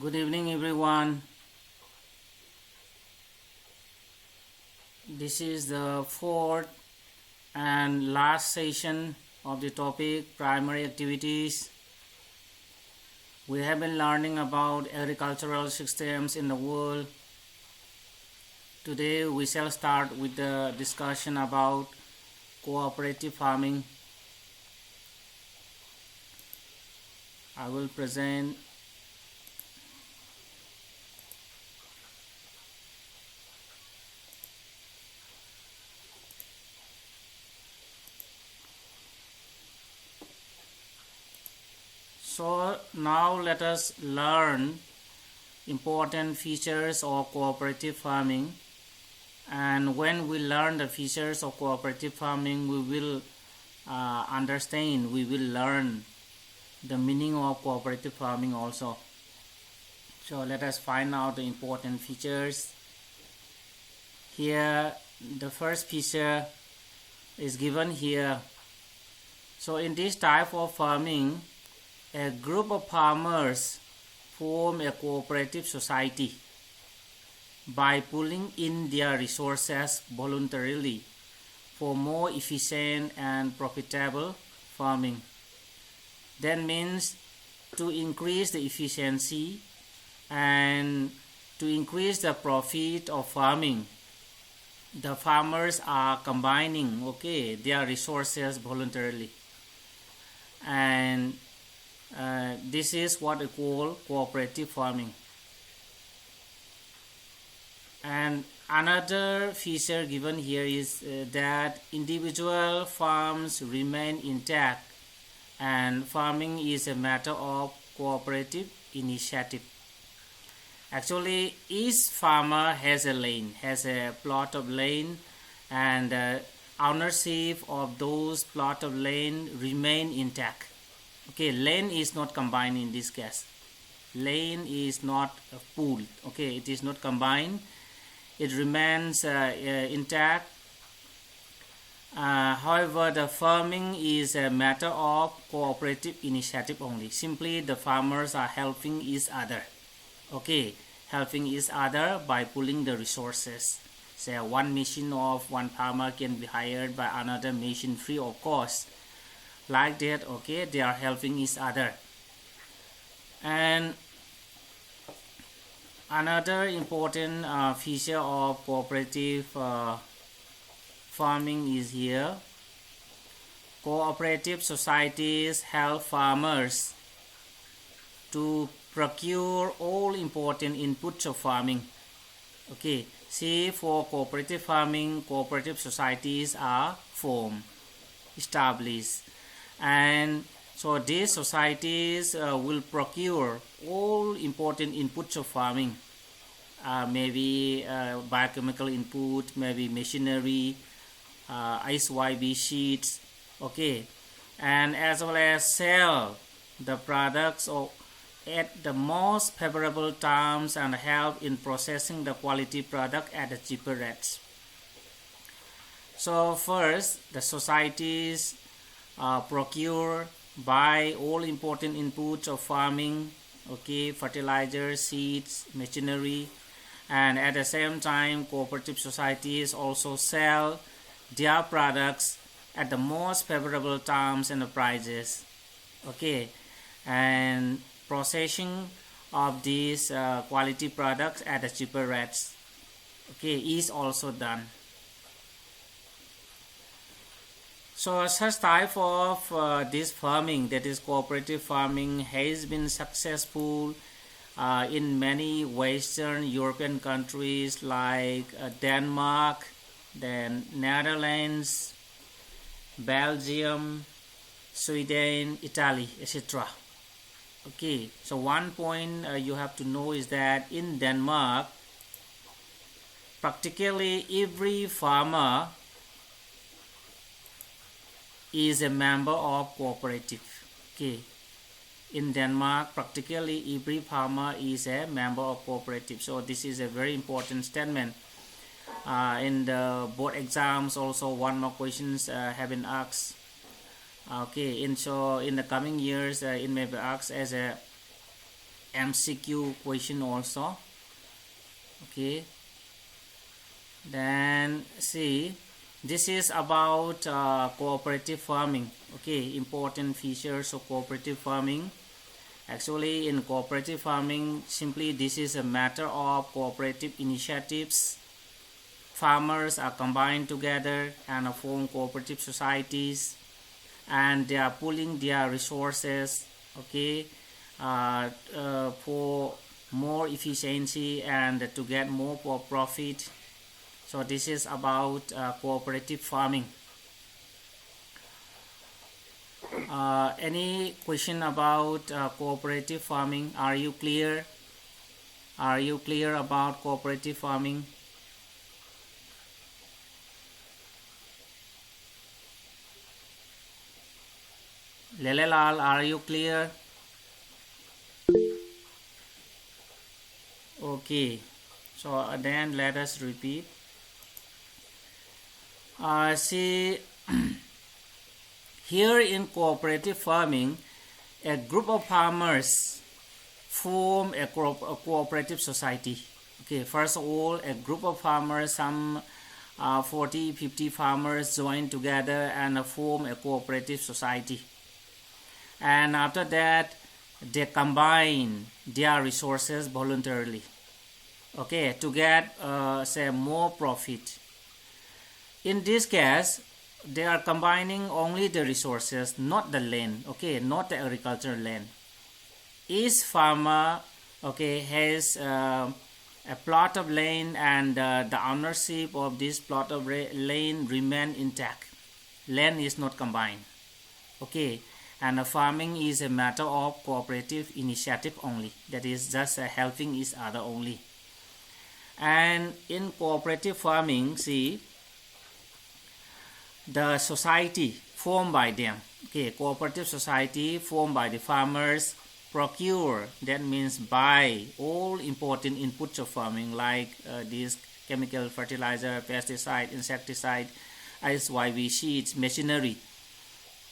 Good evening, everyone. This is the fourth and last session of the topic primary activities. We have been learning about agricultural systems in the world. Today we shall start with the discussion about cooperative farming. I will present So now let us learn important features of cooperative farming, and when we learn the features of cooperative farming we will learn the meaning of cooperative farming also. So let us find out the important features. Here the first feature is given here. So in this type of farming, a group of farmers form a cooperative society by pulling in their resources voluntarily for more efficient and profitable farming. That means to increase the efficiency and to increase the profit of farming, the farmers are combining their resources voluntarily, and this is what we call cooperative farming. And another feature given here is that individual farms remain intact, and farming is a matter of cooperative initiative. Actually, each farmer has a plot of land, and ownership of those plot of land remain intact. Land is not combined in this case. Land is not pooled. It is not combined. It remains intact. However, the farming is a matter of cooperative initiative only. Simply, the farmers are helping each other. Helping each other by pooling the resources. Say one machine of one farmer can be hired by another machine free of cost. Like that, they are helping each other. And another important feature of cooperative farming is here. Cooperative societies help farmers to procure all important inputs of farming. See, for cooperative farming, cooperative societies are formed, established, and so these societies will procure all important inputs of farming, maybe biochemical input, maybe machinery, ISYB sheets, and as well as sell the products at the most favorable terms and help in processing the quality product at the cheaper rates. So first, the societies procure, buy all important inputs of farming, fertilizer, seeds, machinery, and at the same time cooperative societies also sell their products at the most favorable terms and the prices, and processing of these quality products at the cheaper rates is also done. So such type of this farming, that is cooperative farming, has been successful in many Western European countries like Denmark, then Netherlands, Belgium, Sweden, Italy, etc. So one point you have to know is that in Denmark, practically every farmer is a member of cooperative. In Denmark, practically every farmer is a member of cooperative. So this is a very important statement. In the board exams also one more questions have been asked. In the coming years it may be asked as a MCQ question also. Okay, then see, this is about cooperative farming. Okay, important features of cooperative farming. Actually, in cooperative farming, simply this is a matter of cooperative initiatives. Farmers are combined together and form cooperative societies, and they are pooling their resources, okay, for more efficiency and to get more profit. So this is about cooperative farming. Any question about cooperative farming? Are you clear? Are you clear about cooperative farming? Lelelal, are you clear? Okay, so then let us repeat. See, here in cooperative farming, a group of farmers form a cooperative society. Okay, first of all, a group of farmers, some 40-50 farmers join together and form a cooperative society. And after that, they combine their resources voluntarily, okay, to get say more profit. In this case, they are combining only the resources, not the land, okay, not the agricultural land. Each farmer, okay, has a plot of land, and the ownership of this plot of land remain intact. Land is not combined, okay. And farming is a matter of cooperative initiative only. That is just helping each other only. And in cooperative farming, see, the society formed by them. Okay, cooperative society formed by the farmers procure, that means buy, all important inputs of farming like these chemical fertilizer, pesticide, insecticide, SYV seeds, machinery.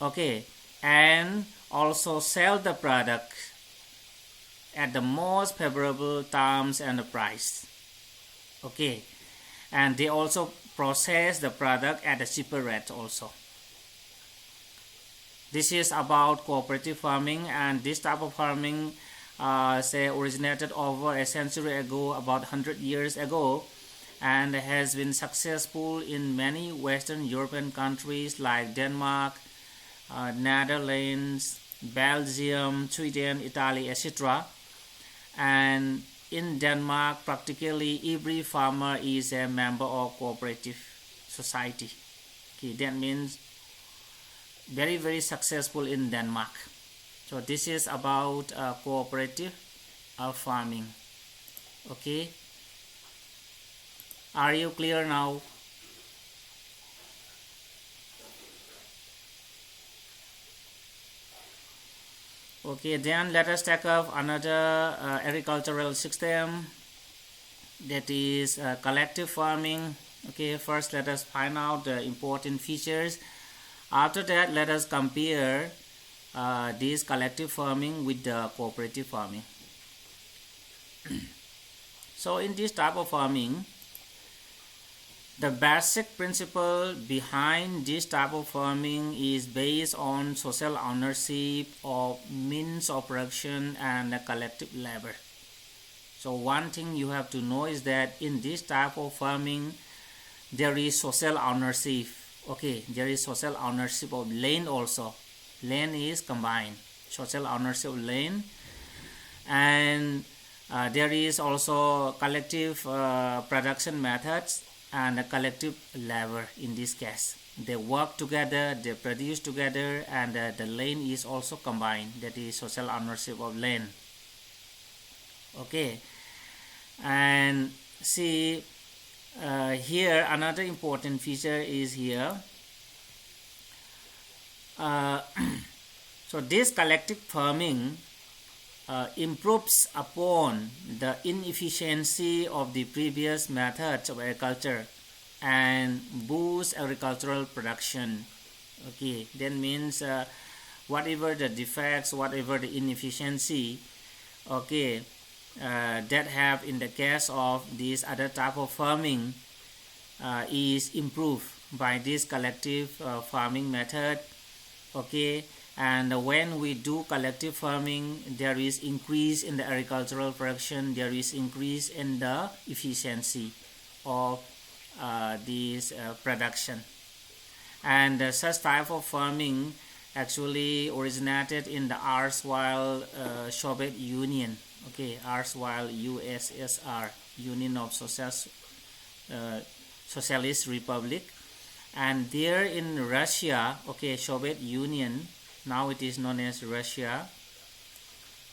Okay, and also sell the product at the most favorable terms and the price. Okay, and they also process the product at a cheaper rate also. This is about cooperative farming, and this type of farming say originated over a century ago, about 100 years ago, and has been successful in many Western European countries like Denmark, Netherlands, Belgium, Sweden, Italy, etc. And in Denmark, practically every farmer is a member of cooperative society. Okay, that means very, very successful in Denmark. So this is about cooperative farming. Okay, are you clear now? Okay, then let us take up another agricultural system, that is collective farming. Okay, first let us find out the important features. After that, let us compare this collective farming with the cooperative farming. So in this type of farming, the basic principle behind this type of farming is based on social ownership of means of production and collective labor. So one thing you have to know is that in this type of farming, there is social ownership. Okay, there is social ownership of land also. Land is combined. Social ownership of land, and there is also collective production methods and a collective labor. In this case, they work together, they produce together, and the land is also combined. That is social ownership of land. Okay, and see here another important feature is here. So this collective farming improves upon the inefficiency of the previous methods of agriculture and boosts agricultural production. Okay, that means whatever the defects, whatever the inefficiency, okay, that have in the case of this other type of farming is improved by this collective farming method. Okay, and when we do collective farming, there is increase in the agricultural production, there is increase in the efficiency of this production. And such type of farming actually originated in the erstwhile Soviet Union, okay, erstwhile USSR, Union of Socialist Republic. And there in Russia, okay, Soviet Union, now it is known as Russia,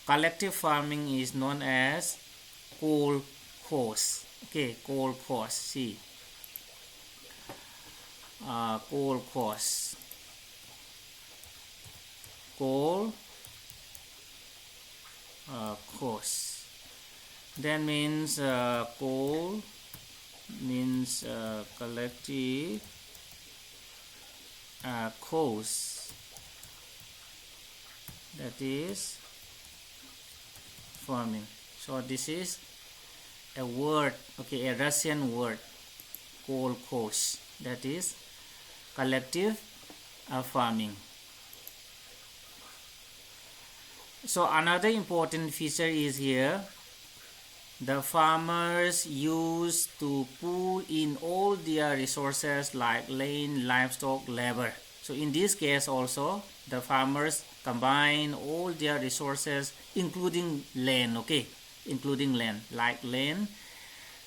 collective farming is known as kolkhoz. Okay, kolkhoz. See, kolkhoz. Kolkhoz. That means kol means collective, khoz, that is farming. So this is a word, okay, a Russian word, kolkhoz, that is collective farming. So another important feature is here, the farmers used to pool in all their resources like land, livestock, labor. So in this case also, the farmers combine all their resources, including land, okay, including land, like land,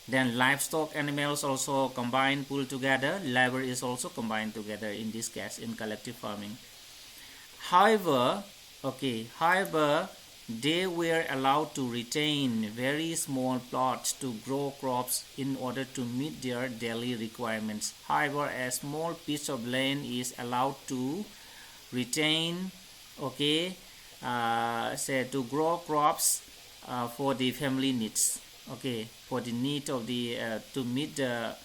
then livestock, animals also combined, pool together, labor is also combined together in this case in collective farming. However, they were allowed to retain very small plots to grow crops in order to meet their daily requirements. However, a small piece of land is allowed to retain, okay, say to grow crops for the family needs, okay, for the need of the to meet the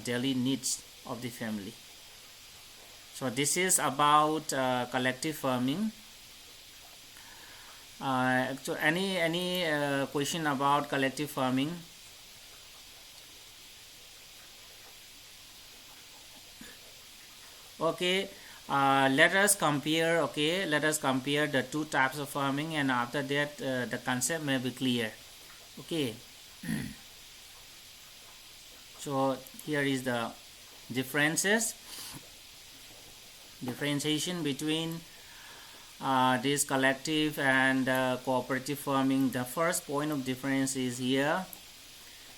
daily needs of the family. So this is about collective farming. So any question about collective farming? Okay, let us compare. Okay, let us compare the two types of farming, and after that the concept may be clear. Okay. So here is the differentiation between this collective and cooperative farming. The first point of difference is here.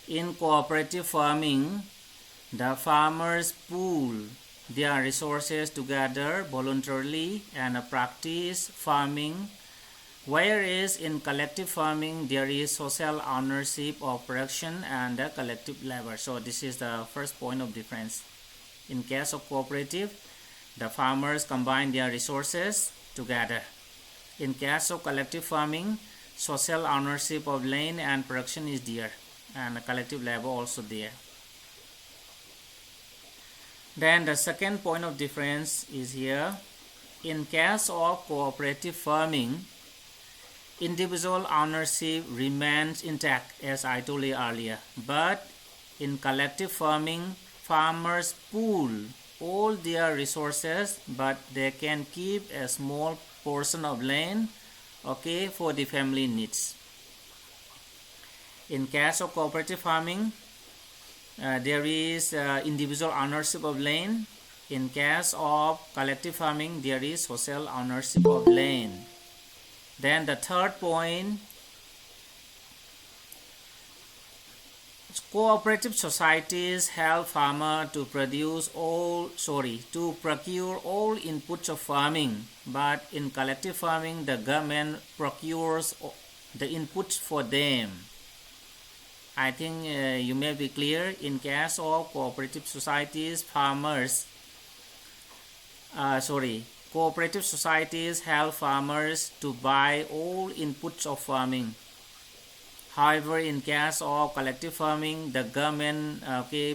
In cooperative farming, the farmers pool their resources together voluntarily and practice farming, whereas in collective farming there is social ownership of production and collective labor. So this is the first point of difference. In case of cooperative, the farmers combine their resources together. In case of collective farming, social ownership of land and production is there, and collective labor also there. Then the second point of difference is here. In case of cooperative farming, individual ownership remains intact, as I told you earlier, but in collective farming, farmers pool all their resources, but they can keep a small portion of land, okay, for the family needs. In case of cooperative farming, there is individual ownership of land. In case of collective farming, there is social ownership of land. Then the third point, cooperative societies help farmer to procure all inputs of farming, but in collective farming the government procures the inputs for them. I think you may be clear. In case of cooperative societies, cooperative societies help farmers to buy all inputs of farming. However, in case of collective farming, the government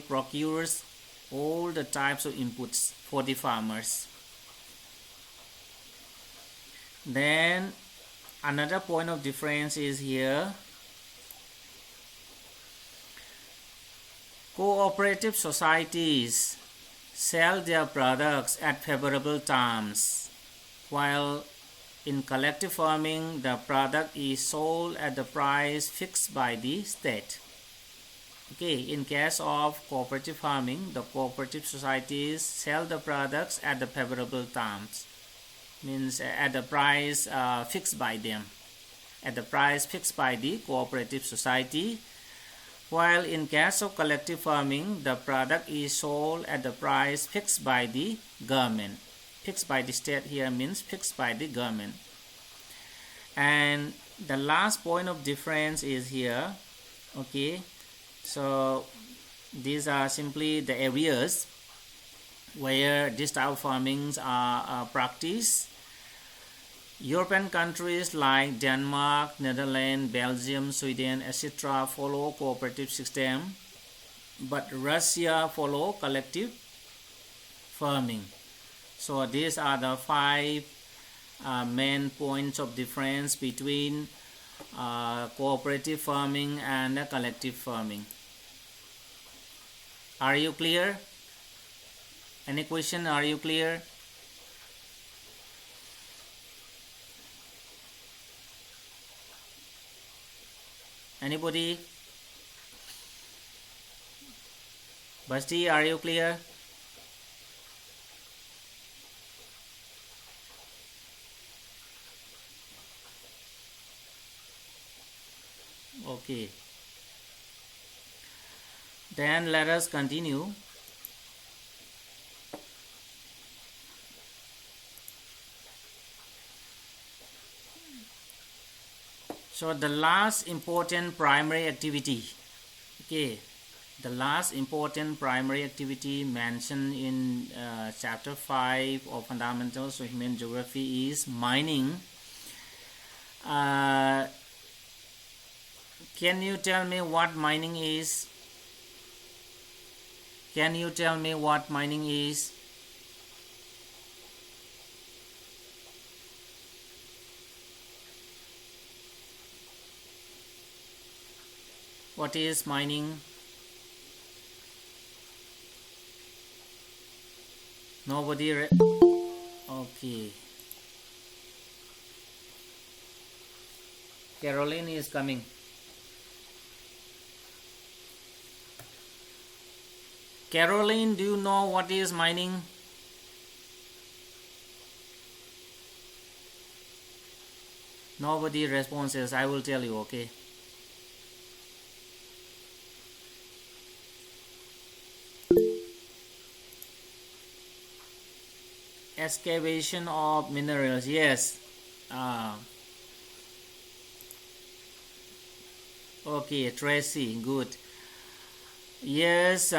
procures all the types of inputs for the farmers. Then another point of difference is here. Cooperative societies sell their products at favorable terms, while in collective farming, the product is sold at the price fixed by the state. Okay, in case of cooperative farming, the cooperative societies sell the products at the favorable terms, means at the price fixed by them, at the price fixed by the cooperative society. While in case of collective farming, the product is sold at the price fixed by the government. Fixed by the state here means fixed by the government. And the last point of difference is here. Okay, so these are simply the areas where this type of farmings are practiced. European countries like Denmark, Netherlands, Belgium, Sweden, etc. follow cooperative system, but Russia follow collective farming. So these are the 5 main points of difference between cooperative farming and collective farming. Are you clear? Any question? Are you clear? Anybody? Basti, are you clear? Okay. Then let us continue. So the last important primary activity, okay, the last important primary activity mentioned in chapter 5 of Fundamentals of Human Geography is mining. Can you tell me what mining is? Can you tell me what mining is? What is mining? Nobody okay. Caroline is coming. Caroline, do you know what is mining? Nobody responds. I will tell you, okay? Excavation of minerals, yes. Okay, Tracy, good. Yes,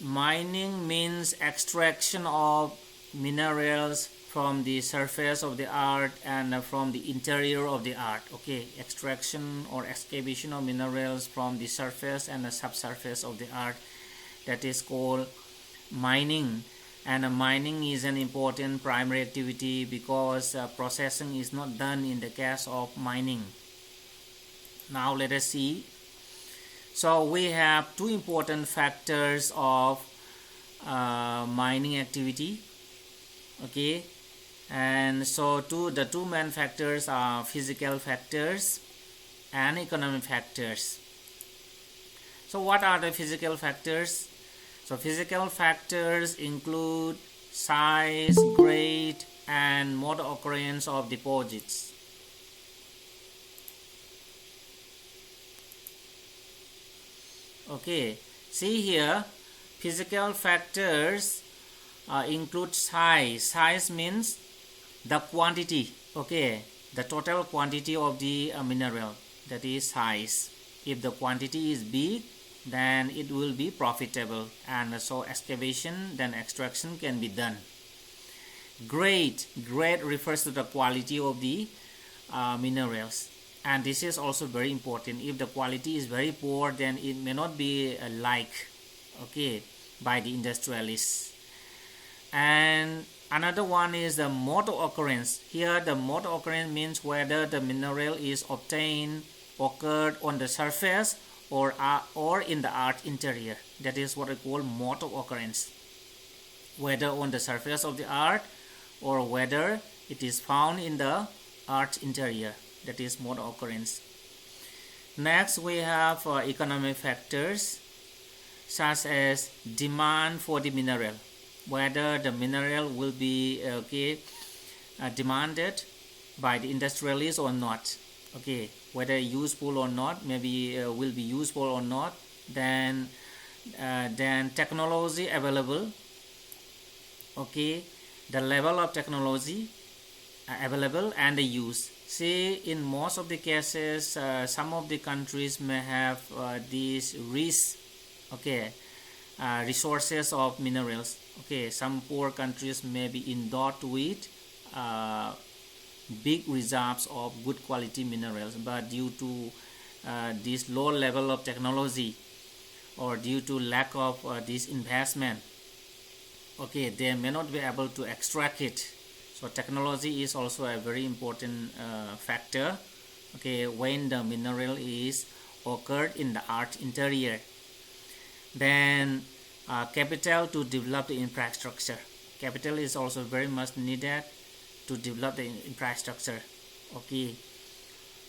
mining means extraction of minerals from the surface of the earth and from the interior of the earth. Okay, extraction or excavation of minerals from the surface and the subsurface of the earth, that is called mining. And mining is an important primary activity because processing is not done in the case of mining. Now let us see. So we have 2 important factors of mining activity. Okay, and so the two main factors are physical factors and economic factors. So what are the physical factors? So physical factors include size, grade, and mode of occurrence of deposits. Okay, see here, physical factors include size. Size means the quantity, okay, the total quantity of the mineral, that is size. If the quantity is big, then it will be profitable, and so excavation, then extraction can be done. Grade refers to the quality of the minerals, and this is also very important. If the quality is very poor, then it may not be liked, okay, by the industrialists. And Another one is the mode of occurrence. Here the mode of occurrence means whether the mineral is obtained, occurred on the surface or in the earth interior. That is what I call mode of occurrence. Whether on the surface of the earth or whether it is found in the earth interior. That is mode of occurrence. Next we have economic factors such as demand for the mineral. Whether the mineral will be demanded by the industrialists or not, whether useful or not, maybe will be useful or not. Then technology available, the level of technology available and the use. See, in most of the cases, some of the countries may have these rich resources of minerals. Some poor countries may be endowed with big reserves of good quality minerals, but due to this low level of technology or due to lack of this investment, they may not be able to extract it. So technology is also a very important factor when the mineral is occurred in the earth interior. Then capital to develop the infrastructure. Capital is also very much needed to develop the infrastructure.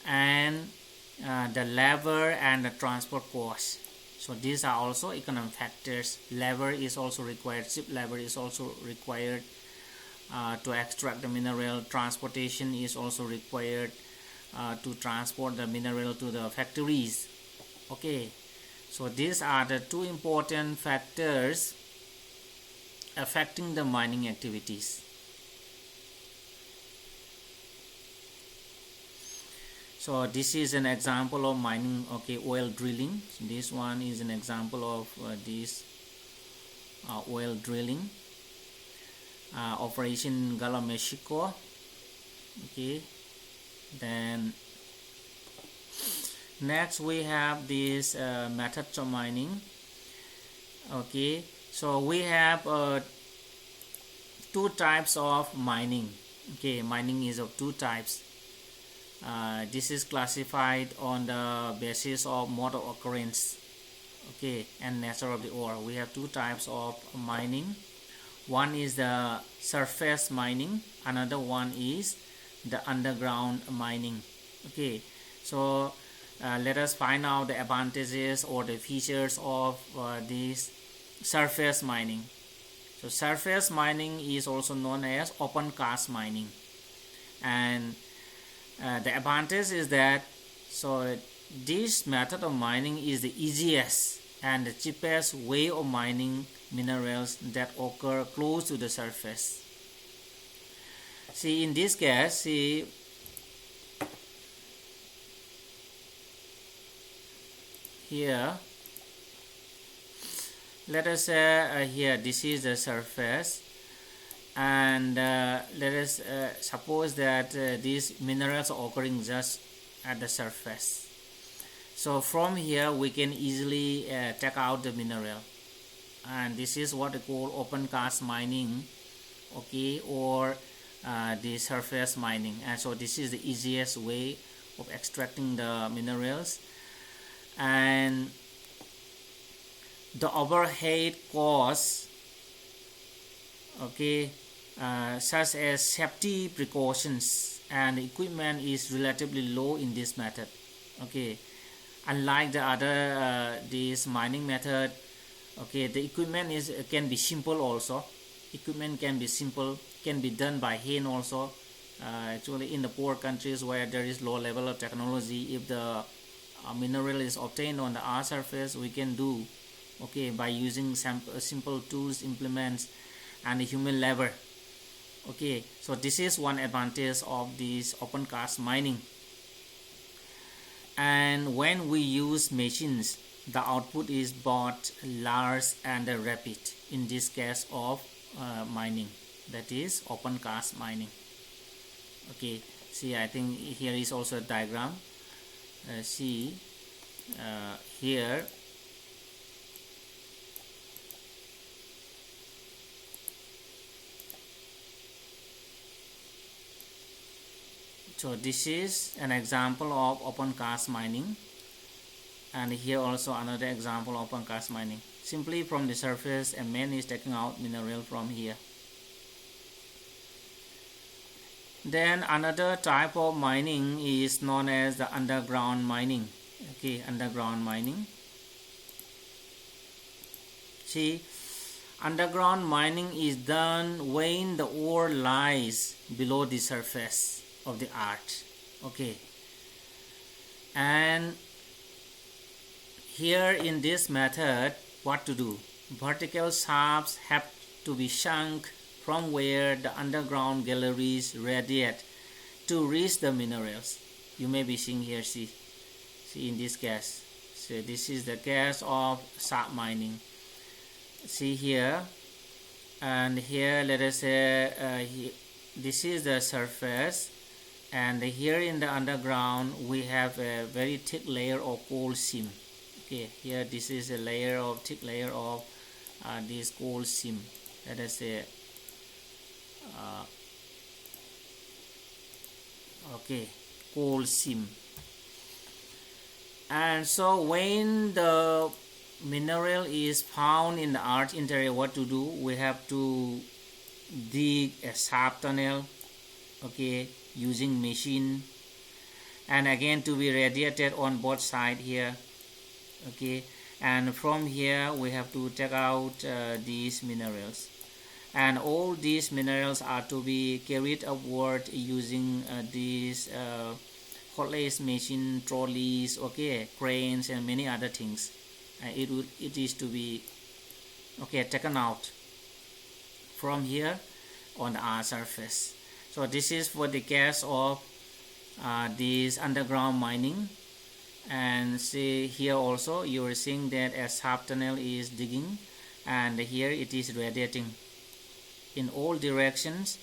And the labor and the transport costs. So these are also economic factors. Labor is also required. Ship labor is also required to extract the mineral. Transportation is also required to transport the mineral to the factories. So these are the two important factors affecting the mining activities. So this is an example of mining, oil drilling. So this one is an example of this oil drilling operation Gulf of Mexico. Then next we have this methods of mining. So we have two types of mining. Mining is of two types. This is classified on the basis of mode of occurrence and nature of the ore. We have two types of mining. One is the surface mining, another one is the underground mining. So let us find out the advantages or the features of this surface mining. So surface mining is also known as open cast mining, and the advantage is that this method of mining is the easiest and the cheapest way of mining minerals that occur close to the surface. See, in this case, here, let us say here this is the surface, and let us suppose that these minerals are occurring just at the surface. So from here we can easily take out the mineral, and this is what we call open cast mining, or the surface mining. And so this is the easiest way of extracting the minerals. And the overhead costs, such as safety precautions and equipment, is relatively low in this method. Unlike the other this mining method, the equipment can be simple also. Equipment can be simple, can be done by hand also. Actually, in the poor countries where there is low level of technology, if the mineral is obtained on the earth surface, we can do by using simple tools, implements, and human labor. So this is one advantage of this open cast mining. And when we use machines, the output is both large and rapid in this case of mining, that is open cast mining. See, I think here is also a diagram. See here, So this is an example of opencast mining, and here also another example of opencast mining. Simply from the surface, a man is taking out mineral from here. Then another type of mining is known as the underground mining. Okay, underground mining. See, underground mining is done when the ore lies below the surface of the earth. Okay, and here in this method, what to do? Vertical shafts have to be sunk from where the underground galleries radiate to reach the minerals. You may be seeing here, see in this case. So this is the case of Sap Mining. See here, and here let us say this is the surface, and here in the underground we have a very thick layer of coal seam. Okay, here this is a layer of thick layer of this coal seam. Let us say okay, coal seam. And so when the mineral is found in the earth interior, what to do? We have to dig a shaft tunnel, okay, using machine, and again to be radiated on both sides here. Okay, and from here we have to take out these minerals, and all these minerals are to be carried upward using these hot-lace machine, trolleys, okay, cranes, and many other things. It is to be okay taken out from here on the earth surface. So this is for the case of this underground mining. And see here also you are seeing that a shaft tunnel is digging, and here it is radiating in all directions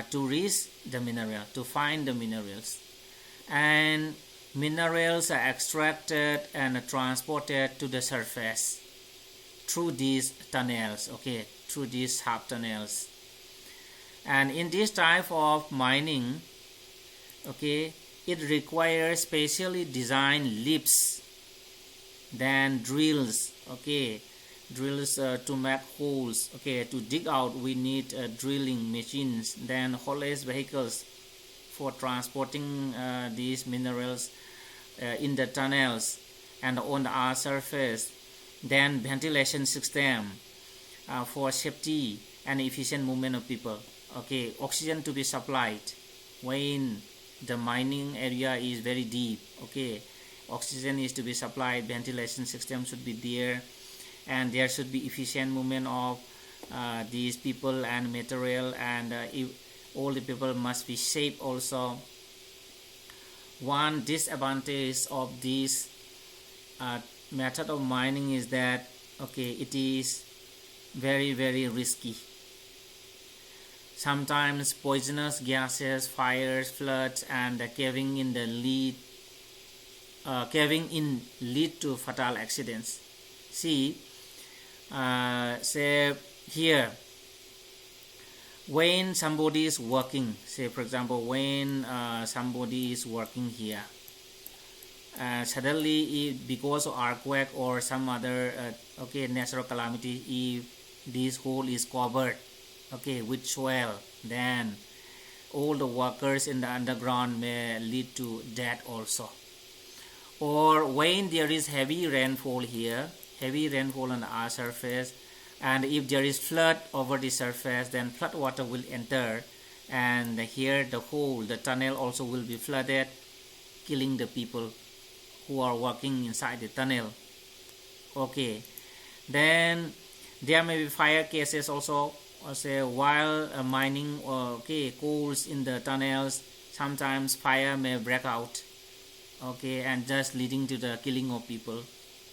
to reach the mineral, to find the minerals. And minerals are extracted and transported to the surface through these tunnels, okay, through these shaft tunnels. And in this type of mining, okay, it requires specially designed lifts, then drills, okay, drills to make holes, okay, to dig out we need drilling machines, then haulage vehicles for transporting these minerals in the tunnels and on the earth surface, then ventilation system for safety and efficient movement of people, okay, oxygen to be supplied when the mining area is very deep, okay, oxygen is to be supplied, ventilation system should be there, and there should be efficient movement of these people and material, and all the people must be safe also. One disadvantage of this method of mining is that, okay, it is very risky. Sometimes poisonous gases, fires, floods, and caving in lead to fatal accidents. See, say here, when somebody is working, say for example, when somebody is working here, suddenly because of earthquake or some other okay natural calamity, if this hole is covered, okay, with soil, then all the workers in the underground may lead to death also. Or when there is heavy rainfall here, heavy rainfall on the earth surface, and if there is flood over the surface, then flood water will enter, and here the hole, the tunnel also will be flooded, killing the people who are working inside the tunnel. Okay, then there may be fire cases also. Say while mining okay coals in the tunnels, sometimes fire may break out, okay, and just leading to the killing of people.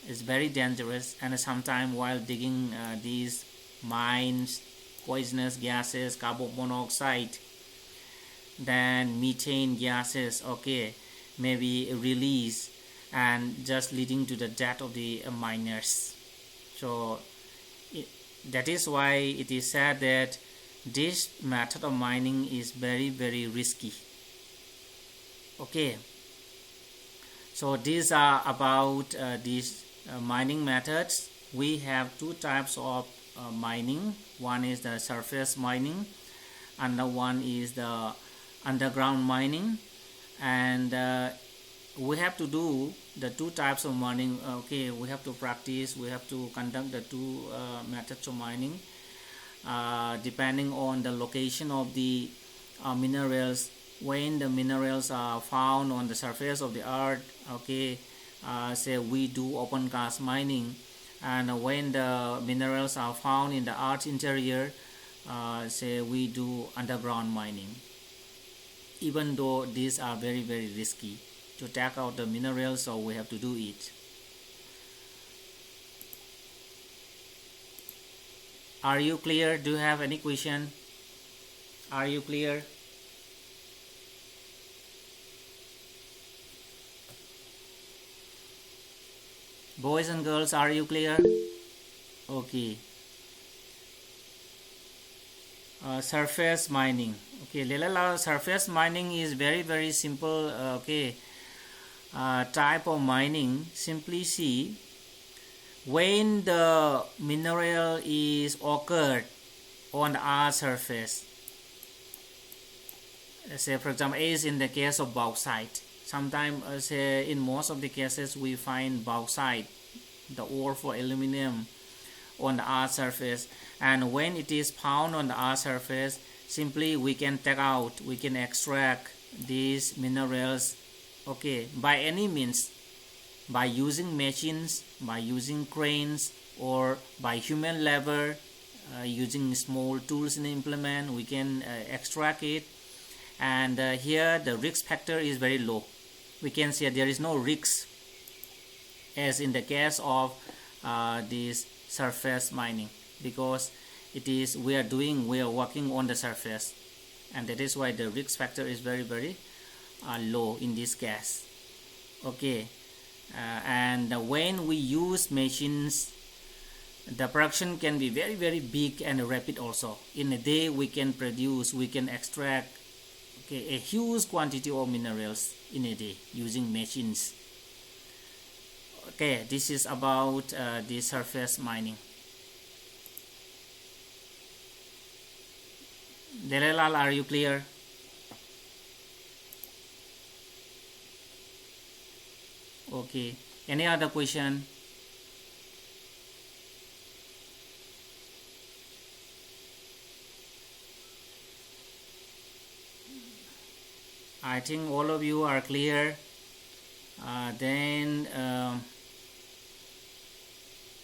It's very dangerous. And sometimes while digging these mines, poisonous gases, carbon monoxide, then methane gases, okay, may be released and just leading to the death of the miners. So that is why it is said that this method of mining is very risky. Okay, so these are about these mining methods. We have two types of mining. One is the surface mining, and the one is the underground mining. And we have to do the two types of mining. Okay, we have to practice, we have to conduct the two methods of mining depending on the location of the minerals. When the minerals are found on the surface of the earth, okay, say we do open cast mining. And when the minerals are found in the earth interior, say we do underground mining. Even though these are very risky to take out the minerals, so we have to do it. Are you clear? Do you have any question? Are you clear? Boys and girls, are you clear? Okay. Surface mining. Okay, surface mining is very simple. Okay, type of mining. Simply see, when the mineral is occurred on the earth surface, say for example, as in the case of bauxite. Sometimes, say in most of the cases, we find bauxite, the ore for aluminum, on the earth surface. And when it is found on the earth surface, simply we can take out, we can extract these minerals, okay, by any means, by using machines, by using cranes, or by human labor, using small tools and implement, we can extract it. And here the risk factor is very low. We can say there is no risk as in the case of this surface mining, because we are working on the surface, and that is why the risk factor is very low in this case. Okay, and when we use machines, the production can be very big and rapid also. In a day we can extract, okay, a huge quantity of minerals in a day using machines. Okay, this is about the surface mining. Delelal, are you clear? Okay, any other question? I think all of you are clear.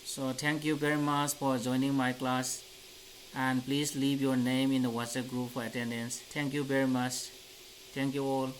So thank you very much for joining my class, and please leave your name in the WhatsApp group for attendance. Thank you very much. Thank you all.